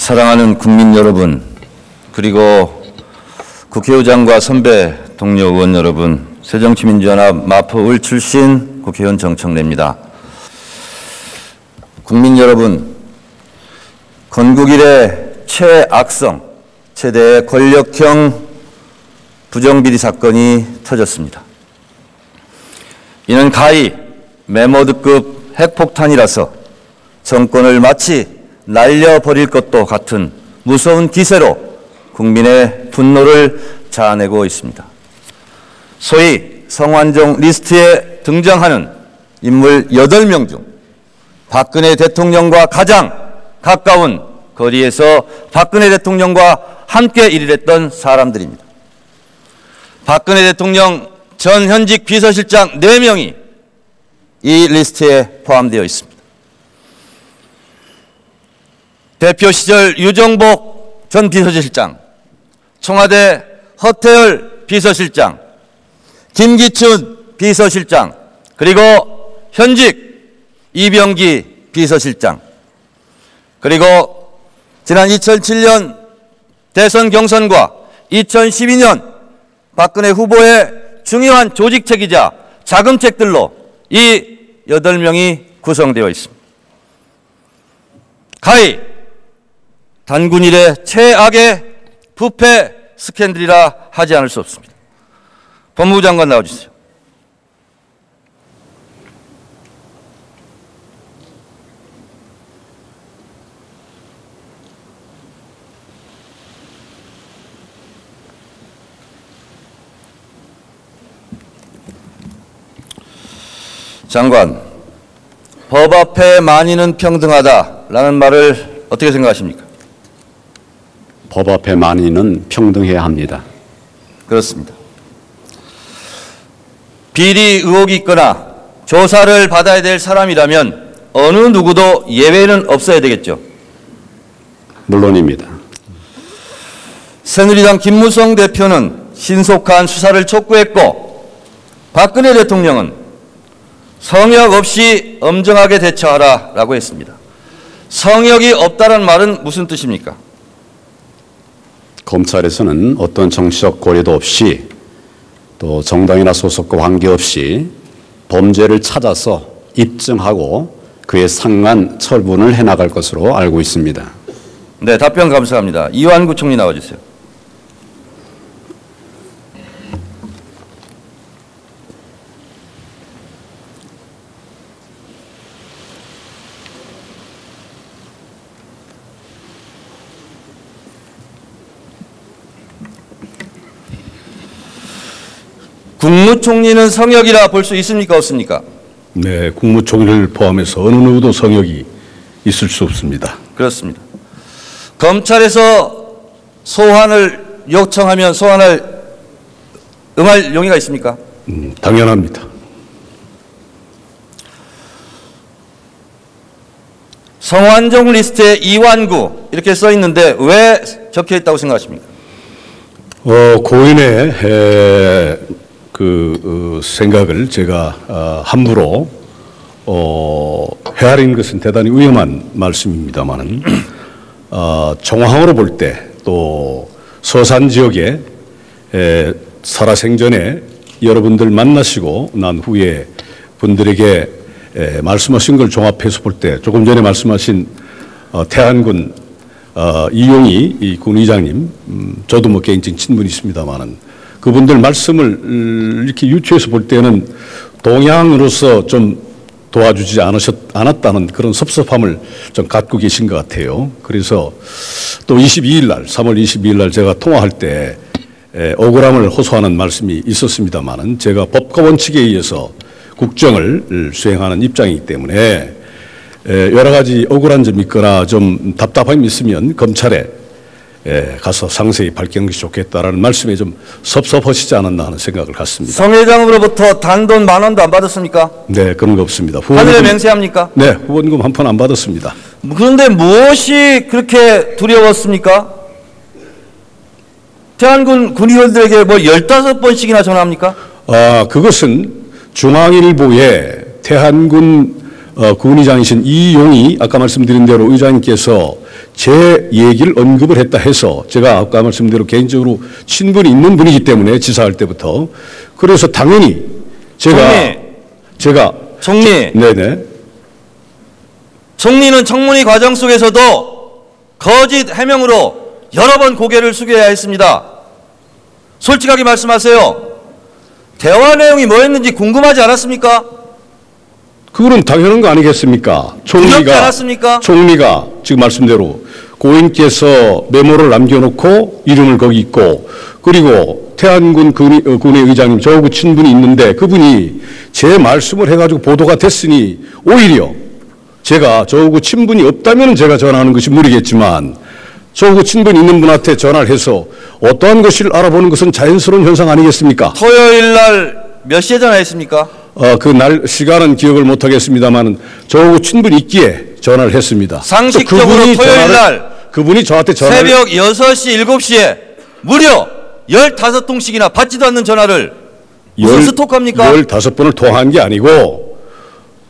사랑하는 국민 여러분, 그리고 국회의장과 선배 동료 의원 여러분, 새정치민주연합 마포을 출신 국회의원 정청래입니다. 국민 여러분, 건국 이래 최악성, 최대의 권력형 부정비리 사건이 터졌습니다. 이는 가히 메모드급 핵폭탄이라서 정권을 마치 날려버릴 것도 같은 무서운 기세로 국민의 분노를 자아내고 있습니다. 소위 성완종 리스트에 등장하는 인물 8명 중 박근혜 대통령과 가장 가까운 거리에서 박근혜 대통령과 함께 일했던 사람들입니다. 박근혜 대통령 전 현직 비서실장 4명이 이 리스트에 포함되어 있습니다. 대표 시절 유정복 전 비서실장, 청와대 허태열 비서실장, 김기춘 비서실장, 그리고 현직 이병기 비서실장, 그리고 지난 2007년 대선 경선과 2012년 박근혜 후보의 중요한 조직책이자 자금책들로 이 8명이 구성되어 있습니다. 가히 단군 이래 최악의 부패 스캔들이라 하지 않을 수 없습니다. 법무부 장관 나와주세요. 장관, 법 앞에 만인은 평등하다라는 말을 어떻게 생각하십니까? 법 앞에 만인은 평등해야 합니다. 그렇습니다. 비리 의혹이 있거나 조사를 받아야 될 사람이라면 어느 누구도 예외는 없어야 되겠죠. 물론입니다. 새누리당 김무성 대표는 신속한 수사를 촉구했고 박근혜 대통령은 성역 없이 엄정하게 대처하라라고 했습니다. 성역이 없다는 말은 무슨 뜻입니까? 검찰에서는 어떤 정치적 고려도 없이 또 정당이나 소속과 관계없이 범죄를 찾아서 입증하고 그에 상응한 처분을 해나갈 것으로 알고 있습니다. 네, 답변 감사합니다. 이완구 총리 나와주세요. 국무총리는 성역이라 볼 수 있습니까, 없습니까? 네, 국무총리를 포함해서 어느 누구도 성역이 있을 수 없습니다. 그렇습니다. 검찰에서 소환을 요청하면 소환할 응할 용의가 있습니까? 당연합니다. 성완종 리스트에 이완구 이렇게 써 있는데 왜 적혀 있다고 생각하십니까? 고인의 생각을 제가 함부로 헤아린 것은 대단히 위험한 말씀입니다만은 정황으로 볼 때 또 서산 지역에 살아생전에 여러분들 만나시고 난 후에 분들에게 말씀하신 걸 종합해서 볼 때 조금 전에 말씀하신 태안군 이용희 이 군의장님 저도 뭐 개인적인 친분이 있습니다만은 그분들 말씀을 이렇게 유추해서 볼 때는 동양으로서 좀 도와주지 않았다는 그런 섭섭함을 좀 갖고 계신 것 같아요. 그래서 또 22일 날, 3월 22일 날 제가 통화할 때 억울함을 호소하는 말씀이 있었습니다만은 제가 법과 원칙에 의해서 국정을 수행하는 입장이기 때문에 여러 가지 억울한 점이 있거나 좀 답답함이 있으면 검찰에 가서 상세히 밝히는 것이 좋겠다라는 말씀에 좀 섭섭하시지 않았나 하는 생각을 갖습니다. 성 회장으로부터 단돈 10,000원도 안 받았습니까? 네, 그런 거 없습니다. 하늘에 맹세합니까? 네, 후원금 한 푼 안 받았습니다. 그런데 무엇이 그렇게 두려웠습니까? 태안군 군의원들에게 뭐 15번씩이나 전화합니까? 그것은 중앙일보에 태안군 군의장이신 이용이 아까 말씀드린 대로 의장님께서 제 얘기를 언급을 했다 해서 제가 아까 말씀드린 대로 개인적으로 친분이 있는 분이기 때문에 지사할 때부터 그래서 당연히 제가 총리. 네네. 총리는 청문회 과정 속에서도 거짓 해명으로 여러 번 고개를 숙여야 했습니다. 솔직하게 말씀하세요. 대화 내용이 뭐였는지 궁금하지 않았습니까? 그거는 당연한 거 아니겠습니까? 두렵지 않았습니까? 총리가 지금 말씀대로 고인께서 메모를 남겨놓고 이름을 거기 있고 그리고 태안군 군의 의장님 저하고 친분이 있는데 그분이 제 말씀을 해가지고 보도가 됐으니 오히려 제가 저하고 친분이 없다면 제가 전화하는 것이 무리겠지만 저하고 친분이 있는 분한테 전화를 해서 어떠한 것을 알아보는 것은 자연스러운 현상 아니겠습니까? 토요일 날 몇 시에 전화했습니까? 그날 시간은 기억을 못하겠습니다만 저하고 친분이 있기에 전화를 했습니다. 상식적으로 토요일 날 그분이 저한테 전화를 새벽 6시, 7시에 무려 15통씩이나 받지도 않는 전화를 무슨 스토커입니까? 15번을 통화한 게 아니고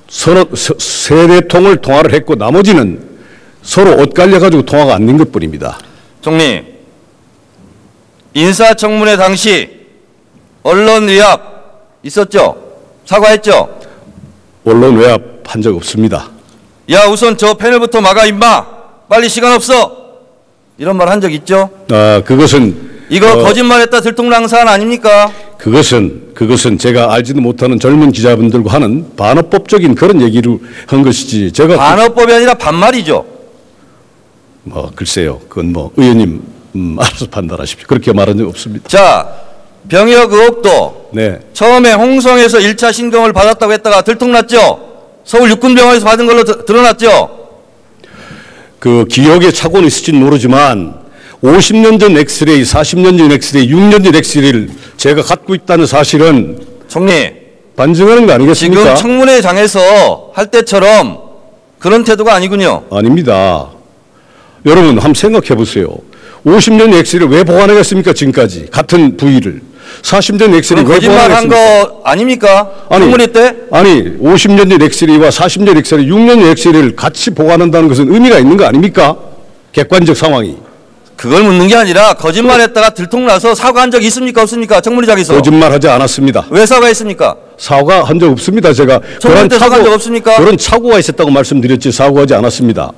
서로 세네 통을 통화를 했고 나머지는 서로 엇갈려가지고 통화가 안 된 것뿐입니다. 총리, 인사청문회 당시 언론 위압 있었죠? 사과했죠? 언론 외압한 적 없습니다. 야, 우선 저 패널부터 막아 임마. 빨리 시간 없어. 이런 말 한 적 있죠? 그것은 이거 거짓말했다 들통난 사안 아닙니까? 그것은 제가 알지도 못하는 젊은 기자분들과 하는 반어법적인 그런 얘기를 한 것이지 제가 반어법이 아니라 반말이죠. 글쎄요. 그건 의원님 알아서 판단하십시오. 그렇게 말한 적 없습니다. 자, 병역 의혹도 네. 처음에 홍성에서 1차 신검을 받았다고 했다가 들통났죠? 서울 육군병원에서 받은 걸로 드러났죠? 그 기억에 착오는 있을지는 모르지만 50년 전 엑스레이, 40년 전 엑스레이, 6년 전 엑스레이를 제가 갖고 있다는 사실은 총리, 반증하는 거 아니겠습니까? 지금 청문회장에서 할 때처럼 그런 태도가 아니군요. 아닙니다. 여러분 한번 생각해 보세요. 50년 엑스레이를 왜 보관하겠습니까? 지금까지 같은 부위를 40년 엑스레이 왜 거짓말한 보관하겠습니까? 거 아닙니까? 청문회 때? 아니 50년 전 엑스레이와 40년 엑스레이, 6년 전 엑스레이를 같이 보관한다는 것은 의미가 있는 거 아닙니까? 객관적 상황이. 그걸 묻는 게 아니라 거짓말했다가 들통나서 사과한 적 있습니까? 없습니까? 청문회장에서. 거짓말하지 않았습니다. 왜 사과했습니까? 사과한 적 없습니다. 제가 청문회 때 사과한 적 없습니까? 그런 착오가 있었다고 말씀드렸지 사과하지 않았습니다.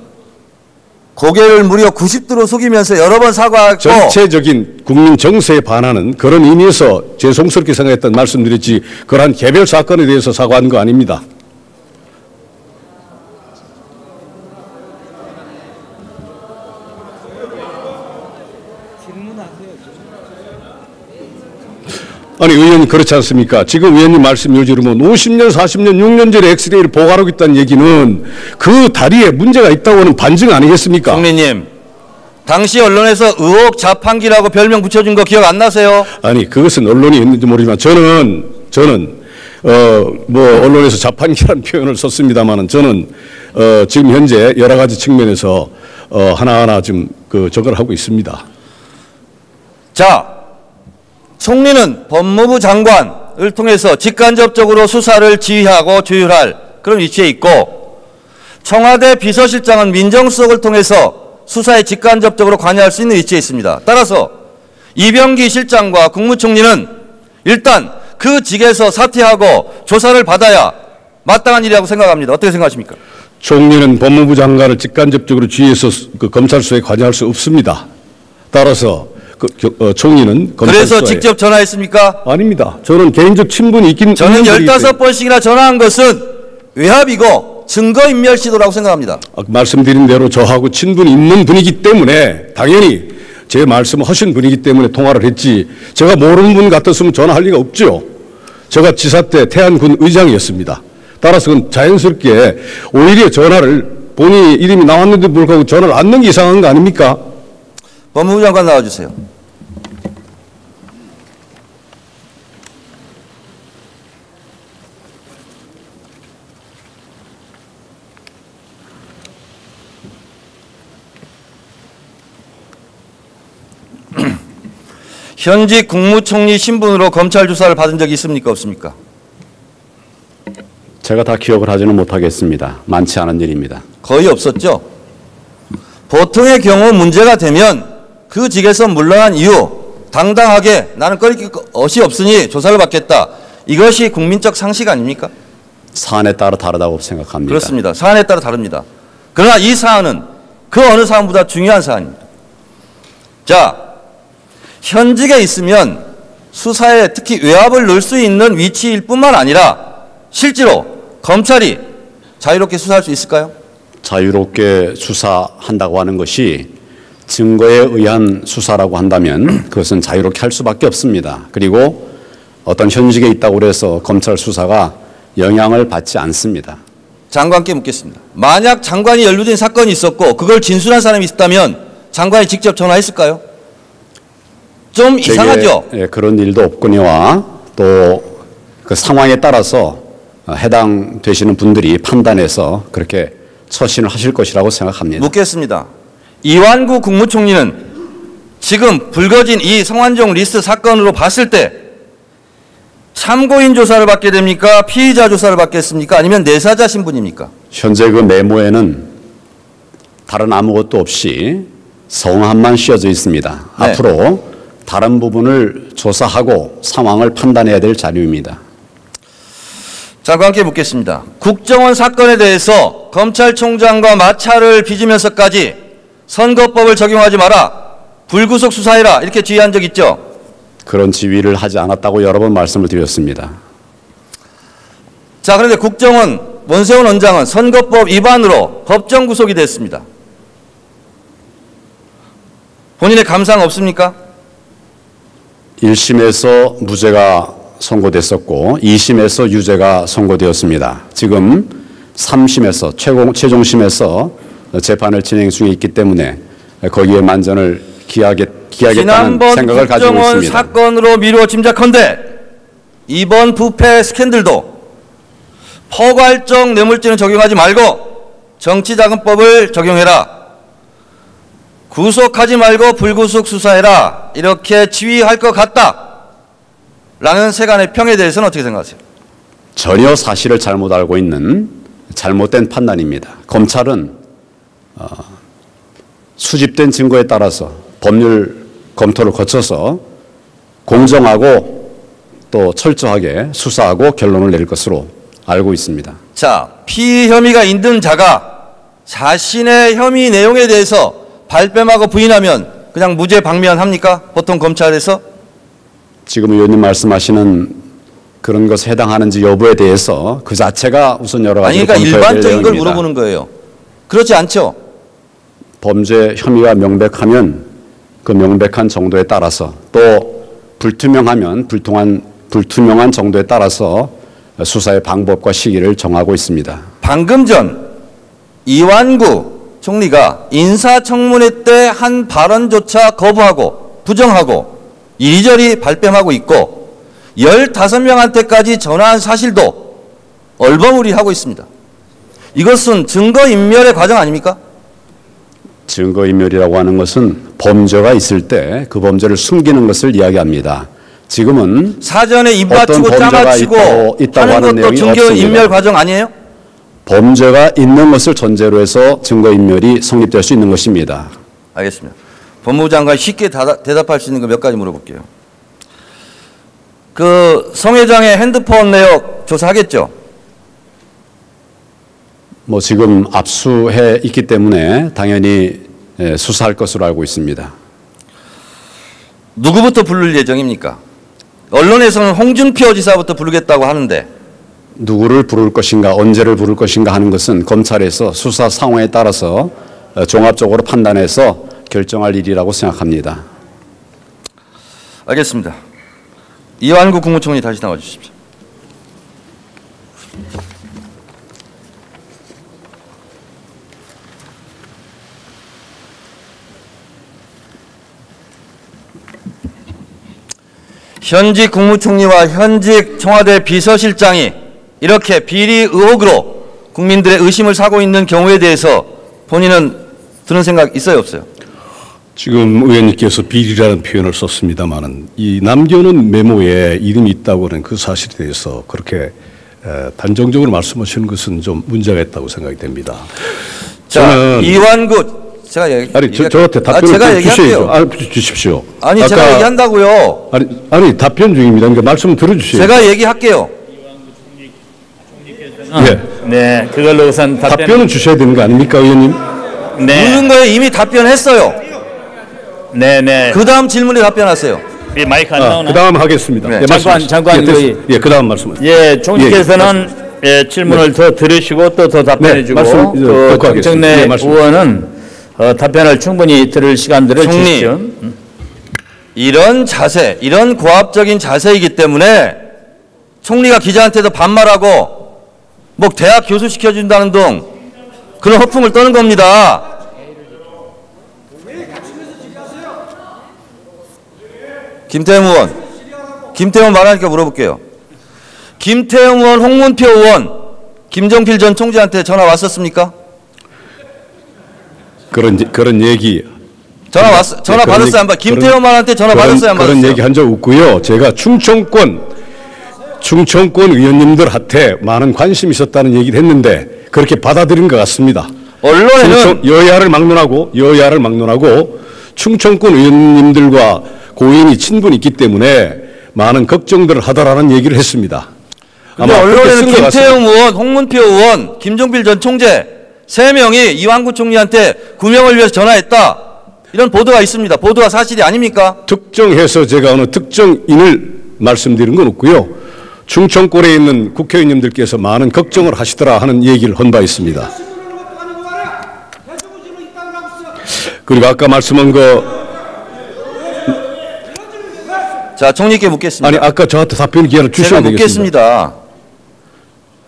고개를 무려 90도로 숙이면서 여러 번 사과하고 전체적인 국민 정세에 반하는 그런 의미에서 죄송스럽게 생각했던 말씀드렸지 그러한 개별 사건에 대해서 사과한 거 아닙니다. 아니 의원님 그렇지 않습니까? 지금 의원님 말씀 요지로는 50년, 40년, 6년 전에 엑스레이를 보관하고 있다는 얘기는 그 다리에 문제가 있다고 하는 반증 아니겠습니까? 총리님, 당시 언론에서 의혹 자판기라고 별명 붙여준 거 기억 안 나세요? 아니 그것은 언론이 있는지 모르지만 저는 언론에서 자판기라는 표현을 썼습니다만은 저는 지금 현재 여러 가지 측면에서 하나하나 좀 저걸 하고 있습니다. 자, 총리는 법무부 장관을 통해서 직간접적으로 수사를 지휘하고 조율할 그런 위치에 있고 청와대 비서실장은 민정수석을 통해서 수사에 직간접적으로 관여할 수 있는 위치에 있습니다. 따라서 이병기 실장과 국무총리는 일단 그 직에서 사퇴하고 조사를 받아야 마땅한 일이라고 생각합니다. 어떻게 생각하십니까? 총리는 법무부 장관을 직간접적으로 지휘해서 검찰 수사에 관여할 수 없습니다. 따라서 총리는 그래서 직접 전화했습니까? 아닙니다. 저는 개인적 친분이 있긴 저는 15번씩이나 전화한 것은 외압이고 증거인멸 시도라고 생각합니다. 말씀드린 대로 저하고 친분이 있는 분이기 때문에 당연히 제 말씀을 하신 분이기 때문에 통화를 했지 제가 모르는 분 같았으면 전화할 리가 없죠. 제가 지사 때 태안군 의장이었습니다. 따라서 그건 자연스럽게 오히려 전화를 본인이 이름이 나왔는데 불구하고 전화를 안 넣는 게 이상한 거 아닙니까? 법무부 장관 나와주세요. 현직 국무총리 신분으로 검찰 조사를 받은 적이 있습니까? 없습니까? 제가 다 기억을 하지는 못하겠습니다. 많지 않은 일입니다. 거의 없었죠. 보통의 경우 문제가 되면 그 직에서 물러난 이유 당당하게 나는 꺼릴 것이 없으니 조사를 받겠다. 이것이 국민적 상식 아닙니까? 사안에 따라 다르다고 생각합니다. 그렇습니다. 사안에 따라 다릅니다. 그러나 이 사안은 그 어느 사안보다 중요한 사안입니다. 자, 현직에 있으면 수사에 특히 외압을 넣을 수 있는 위치일 뿐만 아니라 실제로 검찰이 자유롭게 수사할 수 있을까요? 자유롭게 수사한다고 하는 것이 증거에 의한 수사라고 한다면 그것은 자유롭게 할 수밖에 없습니다. 그리고 어떤 현직에 있다고 해서 검찰 수사가 영향을 받지 않습니다. 장관께 묻겠습니다. 만약 장관이 연루된 사건이 있었고 그걸 진술한 사람이 있다면 장관이 직접 전화했을까요? 좀 이상하죠? 예, 그런 일도 없거니와 또 그 상황에 따라서 해당되시는 분들이 판단해서 그렇게 처신을 하실 것이라고 생각합니다. 묻겠습니다. 이완구 국무총리는 지금 불거진 이 성완종 리스트 사건으로 봤을 때 참고인 조사를 받게 됩니까? 피의자 조사를 받겠습니까? 아니면 내사자 신분입니까? 현재 그 메모에는 다른 아무것도 없이 성함만 씌어져 있습니다. 네. 앞으로 다른 부분을 조사하고 상황을 판단해야 될 자료입니다. 장관께 묻겠습니다. 국정원 사건에 대해서 검찰총장과 마찰을 빚으면서까지 선거법을 적용하지 마라, 불구속 수사해라 이렇게 지휘한 적 있죠? 그런 지휘를 하지 않았다고 여러 번 말씀을 드렸습니다. 자, 그런데 국정원 원세훈 원장은 선거법 위반으로 법정 구속이 됐습니다. 본인의 감상 없습니까? 1심에서 무죄가 선고됐었고 2심에서 유죄가 선고되었습니다. 지금 3심에서 최종심에서 재판을 진행 중에 있기 때문에 거기에 만전을 기하겠다는 생각을 가지고 국정원 있습니다. 사건으로 미루어 짐작컨대 이번 부패 스캔들도 포괄적 뇌물죄는 적용하지 말고 정치자금법을 적용해라, 구속하지 말고 불구속 수사해라 이렇게 지휘할 것 같다 라는 세간의 평에 대해서는 어떻게 생각하세요? 전혀 사실을 잘못 알고 있는 잘못된 판단입니다. 검찰은 수집된 증거에 따라서 법률 검토를 거쳐서 공정하고 또 철저하게 수사하고 결론을 내릴 것으로 알고 있습니다. 자, 피의 혐의가 있는 자가 자신의 혐의 내용에 대해서 발뺌하고 부인하면 그냥 무죄 방면합니까? 보통 검찰에서? 지금 의원님 말씀하시는 그런 것에 해당하는지 여부에 대해서 그 자체가 우선 여러 가지 아니, 그러니까 일반적인 걸 물어보는 거예요. 그렇지 않죠? 범죄 혐의가 명백하면 그 명백한 정도에 따라서 또 불투명하면 불투명한 정도에 따라서 수사의 방법과 시기를 정하고 있습니다. 방금 전 이완구 총리가 인사청문회 때 한 발언조차 거부하고 부정하고 이리저리 발뺌하고 있고 15명한테까지 전화한 사실도 얼버무리하고 있습니다. 이것은 증거인멸의 과정 아닙니까? 증거인멸이라고 하는 것은 범죄가 있을 때 그 범죄를 숨기는 것을 이야기합니다. 지금은 사전에 입 맞추고 짜맞추고 하는 것도 증거인멸 과정 아니에요? 범죄가 있는 것을 전제로 해서 증거인멸이 성립될 수 있는 것입니다. 알겠습니다. 법무부 장관이 쉽게 대답할 수 있는 거 몇 가지 물어볼게요. 그 성 회장의 핸드폰 내역 조사하겠죠? 뭐 지금 압수해 있기 때문에 당연히 수사할 것으로 알고 있습니다. 누구부터 부를 예정입니까? 언론에서는 홍준표 지사부터 부르겠다고 하는데 누구를 부를 것인가 언제를 부를 것인가 하는 것은 검찰에서 수사 상황에 따라서 종합적으로 판단해서 결정할 일이라고 생각합니다. 알겠습니다. 이완구 국무총리 다시 나와 주십시오. 현직 국무총리와 현직 청와대 비서실장이 이렇게 비리 의혹으로 국민들의 의심을 사고 있는 경우에 대해서 본인은 드는 생각 있어요, 없어요? 지금 의원님께서 비리라는 표현을 썼습니다마는 이 남겨놓은 메모에 이름이 있다고 하는 그 사실에 대해서 그렇게 단정적으로 말씀하시는 것은 좀 문제가 있다고 생각이 됩니다. 자, 이완구 제가 저한테 답변을 제가 주셔야죠. 주십시오. 아니 제가 얘기한다고요. 아니 답변 중입니다. 그러니까 말씀 들어주세요. 제가 얘기할게요. 네, 그걸로 우선 답변은 주셔야 되는 거 아닙니까, 의원님? 네, 묻는 거에 이미 답변했어요. 네. 그 다음 질문에 답변하세요. 이 마이크 안 나오나? 그 다음 하겠습니다. 네. 잠깐 그 다음 말씀하세요. 예, 총리께서는 질문을 더 들으시고 또 더 답변해주고 또 정청래 의원은 답변을 충분히 들을 시간들을 주십시오. 이런 자세, 이런 고압적인 자세이기 때문에 총리가 기자한테도 반말하고 뭐 대학 교수 시켜준다는 등 그런 허풍을 떠는 겁니다. 김태형 의원, 김태형 말하니까 물어볼게요. 김태형 의원, 홍문표 의원, 김정필 전 총재한테 전화 왔었습니까? 그런 얘기. 전화 받았어요, 안 받았어요? 김태형 의원한테 전화 받았어요, 안 받았어요? 그런 얘기 한 적 없고요. 제가 충청권 의원님들한테 많은 관심이 있었다는 얘기를 했는데 그렇게 받아들인 것 같습니다. 언론에는 여야를 막론하고 충청권 의원님들과 고인이 친분이 있기 때문에 많은 걱정들을 하더라는 얘기를 했습니다. 아마 언론에는 김태형 의원, 홍문표 의원, 김종필 전 총재 3명이 이완구 총리한테 구명을 위해서 전화했다. 이런 보도가 있습니다. 보도가 사실이 아닙니까? 특정해서 제가 어느 특정인을 말씀드린 건 없고요. 충청권에 있는 국회의원님들께서 많은 걱정을 하시더라 하는 얘기를 한 바 있습니다. 그리고 아까 말씀한 자, 총리께 묻겠습니다. 아니 아까 저한테 답변 기회를 주셔야 되겠습니다. 묻겠습니다.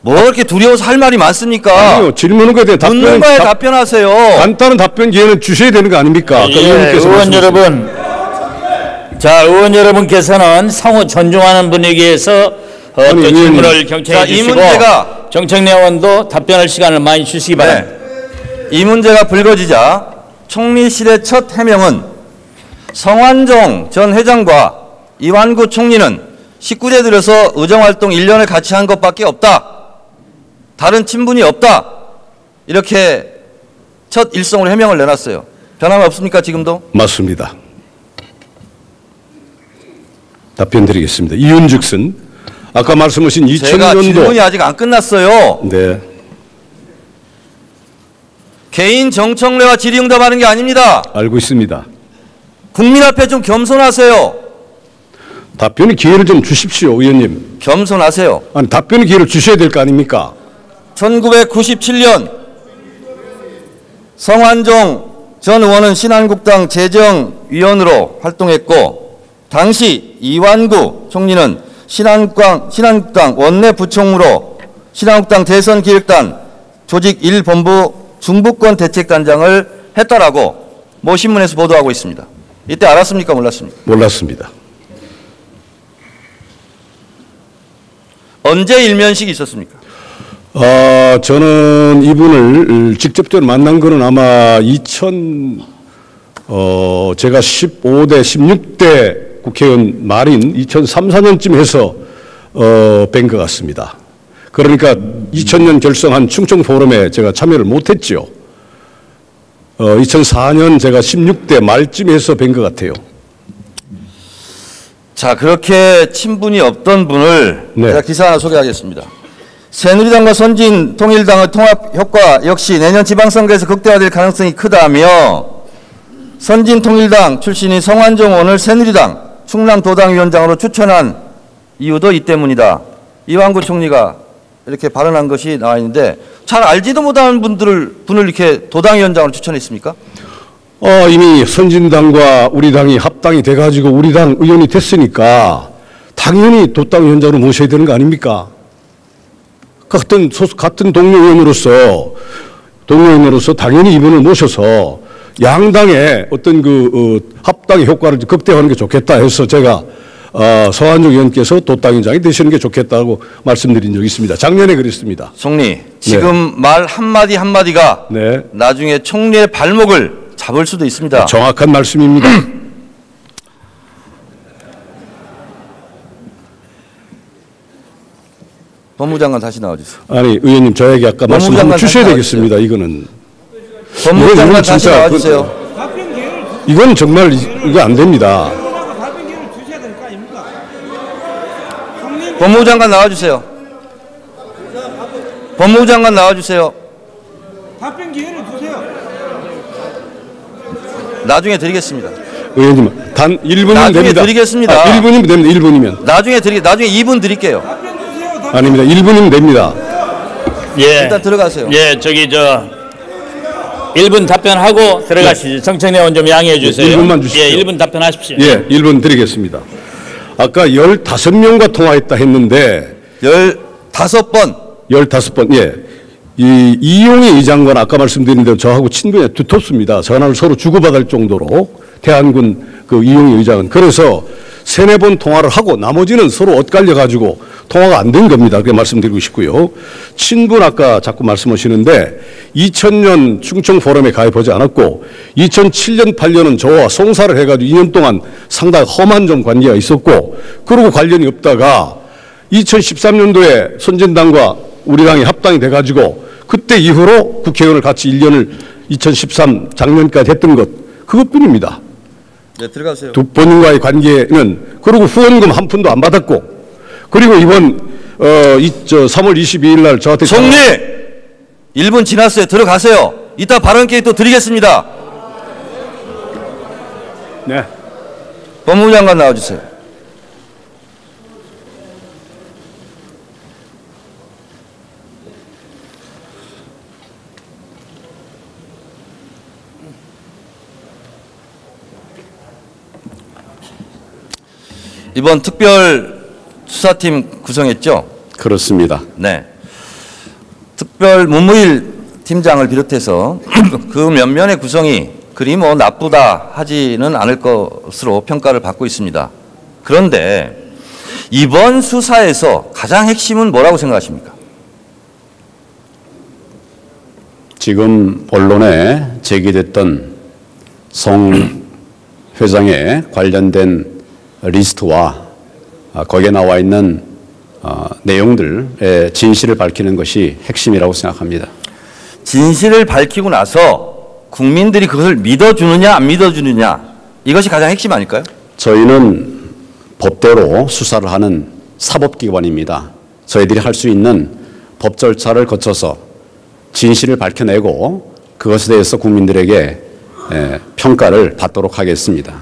뭐 이렇게 두려워서 할 말이 많습니까? 아니요, 질문에 대해 묻는 거에 답변하세요. 간단한 답변 기회는 주셔야 되는 거 아닙니까? 아까 의원 여러분, 자, 의원 여러분께서는 상호 존중하는 분위기에서 또 질문을 경청해 주시고 정청래 의원도 답변할 시간을 많이 주시기 바랍니다. 이 문제가 불거지자 총리실의 첫 해명은 성완종 전 회장과 이완구 총리는 19대 들여서 의정활동 1년을 같이 한 것밖에 없다. 다른 친분이 없다. 이렇게 첫 일성으로 해명을 내놨어요. 변함이 없습니까, 지금도? 맞습니다. 답변 드리겠습니다. 이윤즉슨 아까 말씀하신 2000년도 제가 질문이 아직 안 끝났어요. 네. 개인 정청래와 질의응답하는 게 아닙니다. 알고 있습니다. 국민 앞에 좀 겸손하세요. 답변의 기회를 좀 주십시오, 의원님. 겸손하세요. 아니 답변의 기회를 주셔야 될 거 아닙니까? 1997년 성완종 전 의원은 신한국당 재정위원으로 활동했고 당시 이완구 총리는 신한국당 원내 부총무로 신한국당 대선기획단 조직 1본부 중부권 대책단장을 했다라고 모 신문에서 보도하고 있습니다. 이때 알았습니까, 몰랐습니까? 몰랐습니다. 언제 일면식이 있었습니까? 저는 이분을 직접적으로 만난 거는 아마 제가 15대, 16대 국회의원 말인 2003, 4년쯤 해서 뵌 것 같습니다. 그러니까 2000년 결성한 충청 포럼에 제가 참여를 못했죠. 2004년 제가 16대 말쯤 해서 뵌 것 같아요. 자, 그렇게 친분이 없던 분을 네. 제가 기사 하나 소개하겠습니다. 새누리당과 선진통일당의 통합 효과 역시 내년 지방선거에서 극대화될 가능성이 크다며 선진통일당 출신인 성완종 의원을 새누리당 충남도당위원장으로 추천한 이유도 이 때문이다. 이완구 총리가 이렇게 발언한 것이 나와 있는데 잘 알지도 못하는 분을 이렇게 도당위원장으로 추천했습니까? 이미 선진당과 우리 당이 합당이 돼가지고 우리 당 의원이 됐으니까 당연히 도당위원장으로 모셔야 되는 거 아닙니까? 같은 동료의원으로서 당연히 이분을 모셔서 양당의 어떤 합당의 효과를 극대화하는 게 좋겠다 해서 제가 성완종 의원께서 도당위원장이 되시는 게 좋겠다고 말씀드린 적이 있습니다. 작년에 그랬습니다. 총리, 지금 말 한마디 한마디가 네. 나중에 총리의 발목을 잡을 수도 있습니다. 정확한 말씀입니다. 법무부 장관 다시 나와주세요. 아니 의원님 저에게 아까 말씀 한번 주셔야 되겠습니다. 이거는 법무부 장관 다시 나와주세요. 이건 정말 이거 안 됩니다. 법무부 장관 나와주세요. 법무부 장관 나와주세요. 답변 기회를 주세요. 나중에 드리겠습니다. 의원님 단 1분이면 나중에 됩니다. 드리겠습니다. 1분이면 됩니다. 1분이면. 나중에 2분 드릴게요. 아닙니다. 1분이면 됩니다. 예. 일단 들어가세요. 예, 저기 1분 답변하고 들어가시죠. 정청래 의원 좀 양해해 주세요. 1분만 주십시오. 예, 1분 답변하십시오. 예, 1분 드리겠습니다. 아까 15명과 통화했다 했는데 15번. 15번. 예. 이 이용희 의장관 아까 말씀드린 대로 저하고 친분이 두텁습니다. 전화를 서로 주고받을 정도로 대한군 그 이용희 의장은. 그래서 3-4번 통화를 하고 나머지는 서로 엇갈려 가지고 통화가 안 된 겁니다. 그렇게 말씀드리고 싶고요. 친분 아까 자꾸 말씀하시는데 2000년 충청 포럼에 가입하지 않았고 2007년 8년은 저와 송사를 해가지고 2년 동안 상당히 험한 좀 관계가 있었고 그러고 관련이 없다가 2013년도에 선진당과 우리 당이 합당이 돼가지고 그때 이후로 국회의원을 같이 1년을 2013 작년까지 했던 것 그것뿐입니다. 네, 들어가세요. 두 본인과의 관계는 그리고 후원금 한 푼도 안 받았고 그리고 이번 3월 22일 날 저한테 총리 1분 지났어요. 들어가세요. 이따 발언 기회 또 드리겠습니다. 네. 법무부 장관 나와주세요. 이번 특별 수사팀 구성했죠? 그렇습니다. 네. 특별 문무일 팀장을 비롯해서 그 면면의 구성이 그리 뭐 나쁘다 하지는 않을 것으로 평가를 받고 있습니다. 그런데 이번 수사에서 가장 핵심은 뭐라고 생각하십니까? 지금 언론에 제기됐던 성 회장에 관련된 리스트와 거기에 나와 있는 내용들의 진실을 밝히는 것이 핵심이라고 생각합니다. 진실을 밝히고 나서 국민들이 그것을 믿어주느냐 안 믿어주느냐 이것이 가장 핵심 아닐까요? 저희는 법대로 수사를 하는 사법기관입니다. 저희들이 할 수 있는 법 절차를 거쳐서 진실을 밝혀내고 그것에 대해서 국민들에게 평가를 받도록 하겠습니다.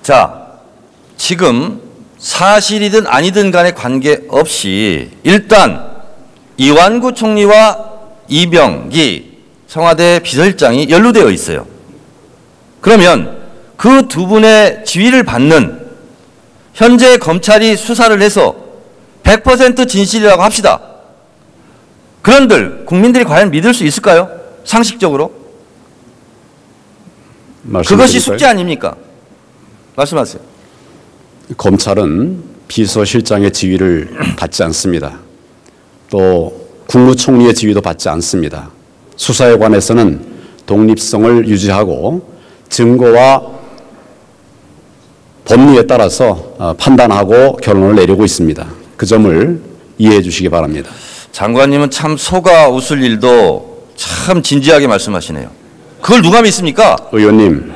자, 지금 사실이든 아니든 간에 관계없이 일단 이완구 총리와 이병기 청와대 비서실장이 연루되어 있어요. 그러면 그 두 분의 지위를 받는 현재 검찰이 수사를 해서 100% 진실이라고 합시다. 그런들 국민들이 과연 믿을 수 있을까요? 상식적으로? 그것이 숙제 아닙니까? 말씀하세요. 검찰은 비서실장의 지위를 받지 않습니다. 또 국무총리의 지위도 받지 않습니다. 수사에 관해서는 독립성을 유지하고 증거와 법리에 따라서 판단하고 결론을 내리고 있습니다. 그 점을 이해해 주시기 바랍니다. 장관님은 참 속아 웃을 일도 참 진지하게 말씀하시네요. 그걸 누가 믿습니까? 의원님,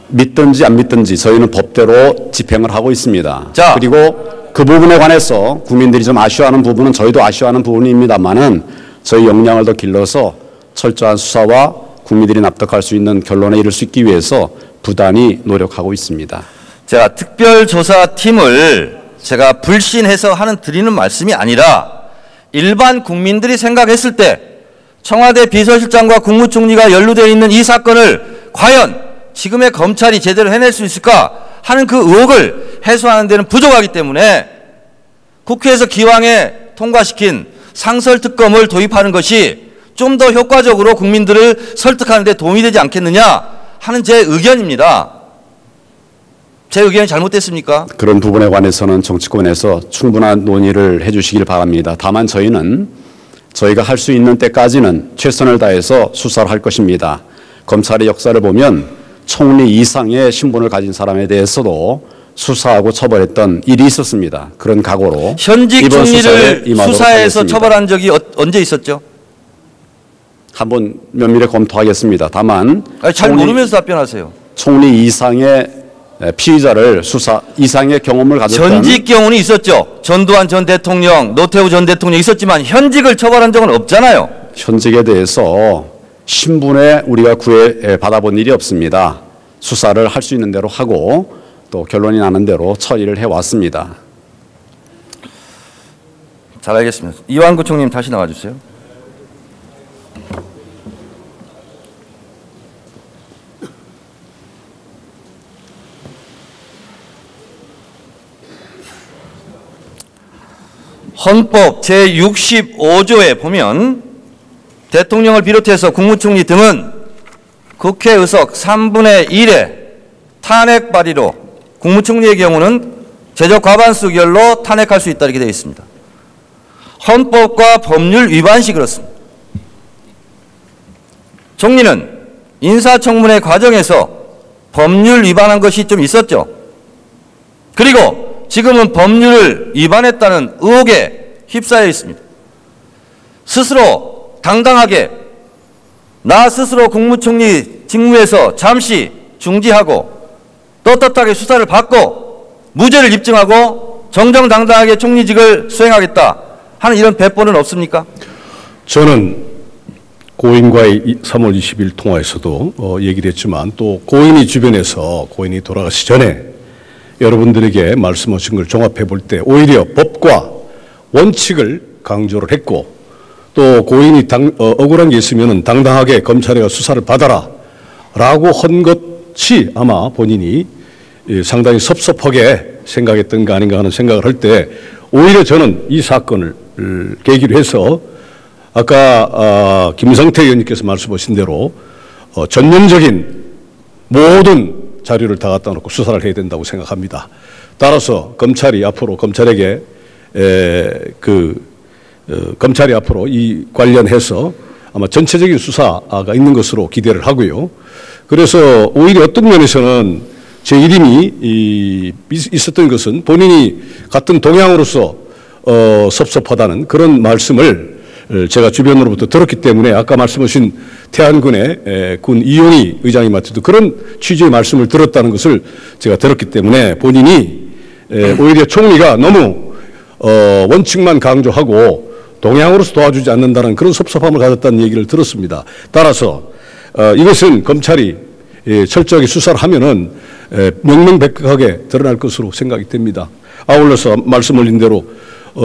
믿든지 안 믿든지 저희는 법대로 집행을 하고 있습니다. 자, 그리고 그 부분에 관해서 국민들이 좀 아쉬워하는 부분은 저희도 아쉬워하는 부분입니다만은 저희 역량을 더 길러서 철저한 수사와 국민들이 납득할 수 있는 결론에 이를 수 있기 위해서 부단히 노력하고 있습니다. 제가 특별조사팀을 제가 불신해서 드리는 말씀이 아니라 일반 국민들이 생각했을 때 청와대 비서실장과 국무총리가 연루되어 있는 이 사건을 과연 지금의 검찰이 제대로 해낼 수 있을까 하는 그 의혹을 해소하는 데는 부족하기 때문에 국회에서 기왕에 통과시킨 상설특검을 도입하는 것이 좀 더 효과적으로 국민들을 설득하는 데 도움이 되지 않겠느냐 하는 제 의견입니다. 제 의견이 잘못됐습니까? 그런 부분에 관해서는 정치권에서 충분한 논의를 해 주시길 바랍니다. 다만 저희는 저희가 할 수 있는 때까지는 최선을 다해서 수사를 할 것입니다. 검찰의 역사를 보면 총리 이상의 신분을 가진 사람에 대해서도 수사하고 처벌했던 일이 있었습니다. 그런 각오로 현직 이번 수사에 총리를 임하도록 수사해서 하겠습니다. 처벌한 적이 언제 있었죠? 한번 면밀히 검토하겠습니다. 다만 아니, 잘 모르면서 답변하세요. 총리 이상의 피의자를 수사 이상의 경험을 가졌던 전직 경우는 있었죠. 전두환 전 대통령, 노태우 전 대통령 있었지만 현직을 처벌한 적은 없잖아요. 현직에 대해서 신분에 우리가 구애 받아본 일이 없습니다. 수사를 할 수 있는 대로 하고 또 결론이 나는 대로 처리를 해왔습니다. 잘 알겠습니다. 이완구 총리님 다시 나와주세요. 헌법 제65조에 보면 대통령을 비롯해서 국무총리 등은 국회 의석 3분의 1의 탄핵 발의로 국무총리의 경우는 제적 과반수 결로 탄핵할 수 있다 이렇게 되어 있습니다. 헌법과 법률 위반시 그렇습니다. 총리는 인사청문회 과정에서 법률 위반한 것이 좀 있었죠. 그리고 지금은 법률을 위반했다는 의혹에 휩싸여 있습니다. 스스로 당당하게 나 스스로 국무총리 직무에서 잠시 중지하고 떳떳하게 수사를 받고 무죄를 입증하고 정정당당하게 총리직을 수행하겠다 하는 이런 배포는 없습니까? 저는 고인과의 3월 20일 통화에서도 얘기를 했지만 또 고인이 주변에서 고인이 돌아가시 전에 여러분들에게 말씀하신 걸 종합해 볼 때 오히려 법과 원칙을 강조를 했고 또 고인이 억울한 게 있으면 당당하게 검찰에 수사를 받아라 라고 한 것이 아마 본인이 상당히 섭섭하게 생각했던 거 아닌가 하는 생각을 할 때 오히려 저는 이 사건을 계기로 해서 아까 김성태 의원님께서 말씀하신 대로 전면적인 모든 자료를 다 갖다 놓고 수사를 해야 된다고 생각합니다. 따라서 검찰이 앞으로 검찰에게 검찰이 앞으로 이 관련해서 아마 전체적인 수사가 있는 것으로 기대를 하고요. 그래서 오히려 어떤 면에서는 제 이름이 있었던 것은 본인이 같은 동향으로서 섭섭하다는 그런 말씀을 제가 주변으로부터 들었기 때문에 아까 말씀하신 태안군의 군 이용희 의장님한테도 그런 취지의 말씀을 들었다는 것을 제가 들었기 때문에 본인이 오히려 총리가 너무 원칙만 강조하고 동향으로서 도와주지 않는다는 그런 섭섭함을 가졌다는 얘기를 들었습니다. 따라서 이것은 검찰이 철저하게 수사를 하면은 명명백백하게 드러날 것으로 생각이 됩니다. 아울러서 말씀 올린 대로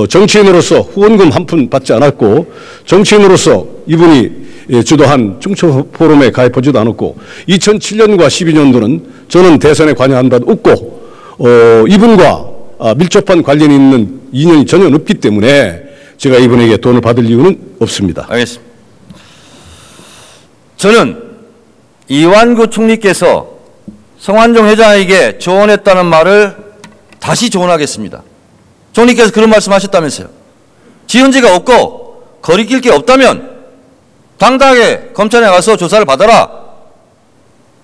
정치인으로서 후원금 한 푼 받지 않았고 정치인으로서 이분이 주도한 중초 포럼에 가입하지도 않았고 2007년과 12년도는 저는 대선에 관여한 바도 없고 이분과 밀접한 관련이 있는 인연이 전혀 없기 때문에 제가 이분에게 돈을 받을 이유는 없습니다. 알겠습니다. 저는 이완구 총리께서 성완종 회장에게 조언했다는 말을 다시 조언하겠습니다. 총리께서 그런 말씀하셨다면서요. 지은 죄가 없고 거리낄 게 없다면 당당하게 검찰에 가서 조사를 받아라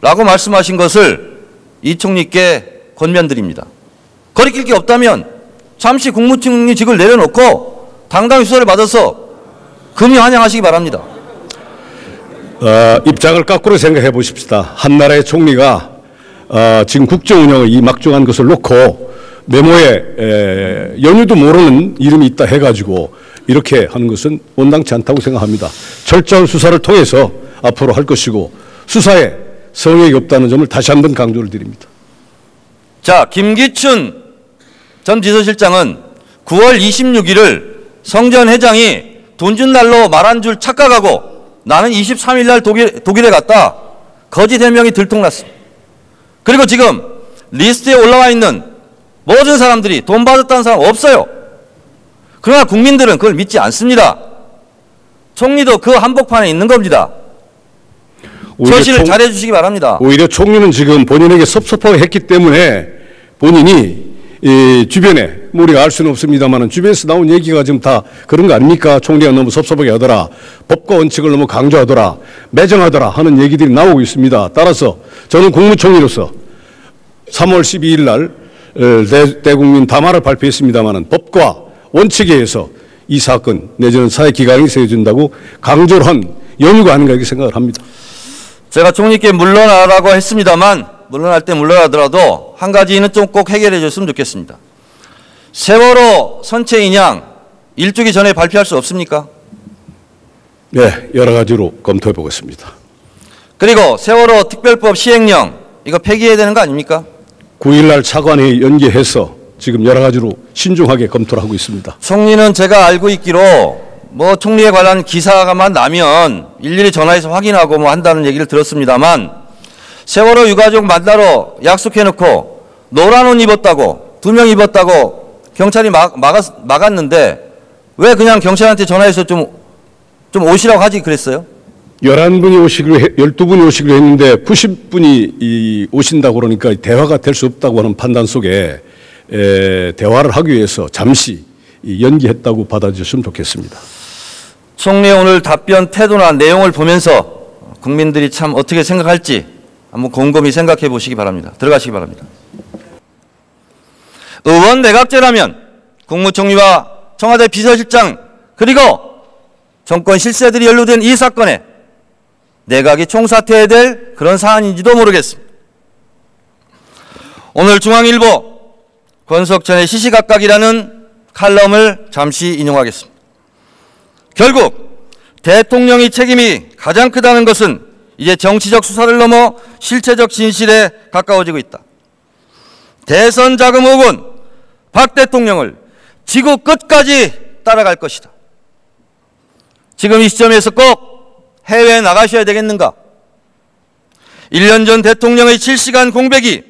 라고 말씀하신 것을 이 총리께 권면드립니다. 거리낄 게 없다면 잠시 국무총리직을 내려놓고 당당히 수사를 받아서 금이 환영하시기 바랍니다. 입장을 거꾸로 생각해 보십시다. 한 나라의 총리가 지금 국정 운영을 이 막중한 것을 놓고 메모에 연유도 모르는 이름이 있다 해가지고 이렇게 하는 것은 온당치 않다고 생각합니다. 철저한 수사를 통해서 앞으로 할 것이고 수사에 성역이 없다는 점을 다시 한번 강조를 드립니다. 자, 김기춘 전 비서실장은 9월 26일을 성전 회장이 돈 준 날로 말한 줄 착각하고 나는 23일 날 독일에 갔다. 거짓 해명이 들통났습니다. 그리고 지금 리스트에 올라와 있는 모든 사람들이 돈 받았다는 사람 없어요. 그러나 국민들은 그걸 믿지 않습니다. 총리도 그 한복판에 있는 겁니다. 처신을 잘해 주시기 바랍니다. 오히려 총리는 지금 본인에게 섭섭하게 했기 때문에 본인이 주변에 우리가 알 수는 없습니다만 주변에서 나온 얘기가 지금 다 그런 거 아닙니까? 총리가 너무 섭섭하게 하더라. 법과 원칙을 너무 강조하더라. 매정하더라 하는 얘기들이 나오고 있습니다. 따라서 저는 국무총리로서 3월 12일 날 대국민 담화를 발표했습니다마는 법과 원칙에 의해서 이 사건 내지는 사회 기강이 세워진다고 강조를 한 연유가 아닌가 이렇게 생각을 합니다. 제가 총리께 물러나라고 했습니다만 물러날 때 물러나더라도 한 가지는 좀 꼭 해결해 줬으면 좋겠습니다. 세월호 선체 인양 일주기 전에 발표할 수 없습니까? 네, 여러 가지로 검토해 보겠습니다. 그리고 세월호 특별법 시행령 이거 폐기해야 되는 거 아닙니까? 9일날 차관회의 연기해서 지금 여러 가지로 신중하게 검토를 하고 있습니다. 총리는 제가 알고 있기로 뭐 총리에 관한 기사가만 나면 일일이 전화해서 확인하고 뭐 한다는 얘기를 들었습니다만 세월호 유가족 만나러 약속해놓고 노란 옷 입었다고 2명 입었다고 경찰이 막았는데 왜 그냥 경찰한테 전화해서 좀 오시라고 하지 그랬어요? 11분이 오시기로 12분이 오시기로 했는데 90분이 오신다고 그러니까 대화가 될 수 없다고 하는 판단 속에 대화를 하기 위해서 잠시 연기했다고 받아주셨으면 좋겠습니다. 총리의 오늘 답변 태도나 내용을 보면서 국민들이 참 어떻게 생각할지 한번 곰곰이 생각해 보시기 바랍니다. 들어가시기 바랍니다. 의원 내각제라면 국무총리와 청와대 비서실장 그리고 정권 실세들이 연루된 이 사건에 내각이 총사퇴해야 될 그런 사안인지도 모르겠습니다. 오늘 중앙일보 권석천의 시시각각이라는 칼럼을 잠시 인용하겠습니다. 결국 대통령의 책임이 가장 크다는 것은 이제 정치적 수사를 넘어 실체적 진실에 가까워지고 있다. 대선 자금 의혹은 박 대통령을 지구 끝까지 따라갈 것이다. 지금 이 시점에서 꼭 해외에 나가셔야 되겠는가? 1년 전 대통령의 실시간 공백이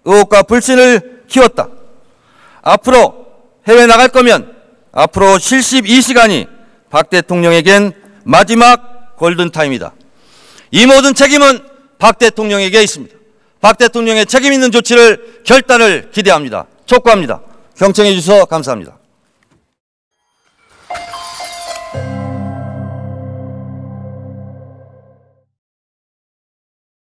의혹과 불신을 키웠다. 앞으로 해외 나갈 거면 앞으로 72시간이 박 대통령에겐 마지막 골든타임이다. 이 모든 책임은 박 대통령에게 있습니다. 박 대통령의 책임 있는 조치를 결단을 기대합니다. 촉구합니다. 경청해 주셔서 감사합니다.